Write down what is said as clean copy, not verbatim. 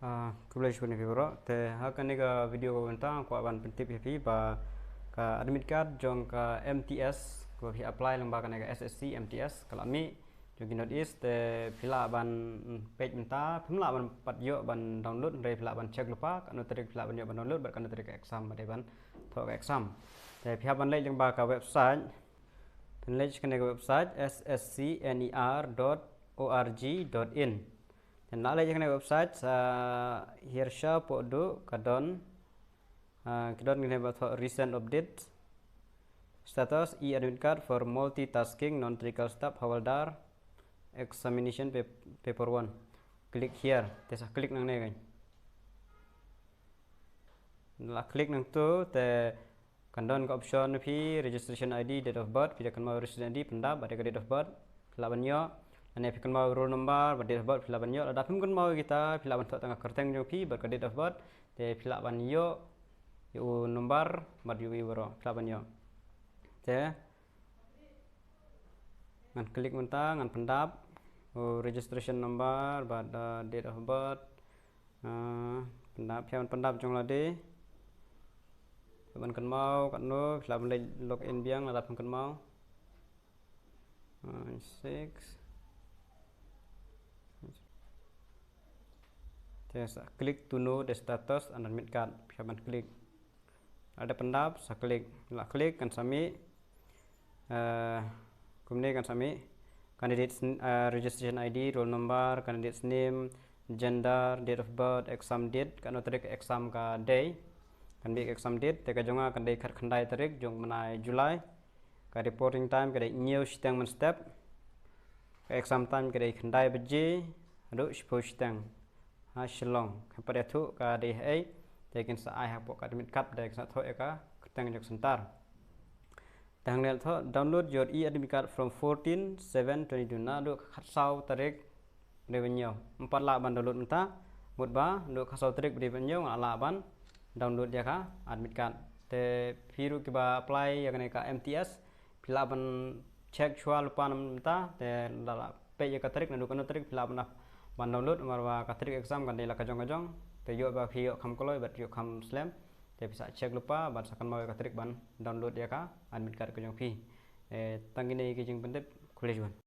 Kuliah ni bro, te hakan ni ka video ko bentang ko aban pentip happy ba ka admit card jong ka MTS ko hi apply lomba kan ka SSC MTS kalau mi jogi not is te pila ban page benta pila ban pat yo ban download re pila ban check lupa kan trik pila ban yo ban download ban kan trik exam ba ban tho ka exam te pihak ban lek jong ba ka website pen lek kan ka website sscner.org.in dan nak lagi kena website hirsha podo kadon kadon ni buat recent update status e-admit card for multitasking non-technical staff Hawaldar examination paper 1 klik here tesa klik nang ne kan la klik nang tu te kadon ke option pi registration ID date of birth pi kan mau registration ID pendap ada date of birth labannya ane pikan mau roll number date of birth pilaban yo ada pikan mau kita pilaban thok tengah kerteng jo pi ber date of birth te pilaban yo yu number mat yu bro pilaban yo te ngan klik mentang ngan pendap registration number pada date of birth pendap pian pendap jong lade pilaban kan mau kan no pilaban login biang ada pikan mau 6 Saya klik to know the status and admit card. Pihaban klik. Ada pendap, saya klik. Lah klik kan sami. Kemudian kan sami. Candidate registration ID, roll number, candidate's name, gender, date of birth, exam date. Kan tarik exam ka day. Kan bi exam date. Teka jonga kan day khandai tarik jong menai Julai. Ka reporting time ka day new stang man step. Ka exam time ka day khandai baje. Ado shpo stang. Shillong pada tu ka DHA tekin sa ai hapok ka admit card dek sa tho ka tang jok sentar tang nel tho download your e-admit card from 14/7/22 na do khat sau tarik revenue 4 la ban download menta mut ba do khasau tarik revenue ala ban download ya ka admit card te phiru ki ba apply ya ka MTS pila ban check chua lupa menta te la pe ya ka tarik na do kan tarik pila ban download marwa katrik exam kan dela kajong te yo ba hiyo kham koloi bat yo kham slam te bisa check lupa ban sakan mau katrik ban download ya ka admit card kajong fi tangine ki jing pendep kuliah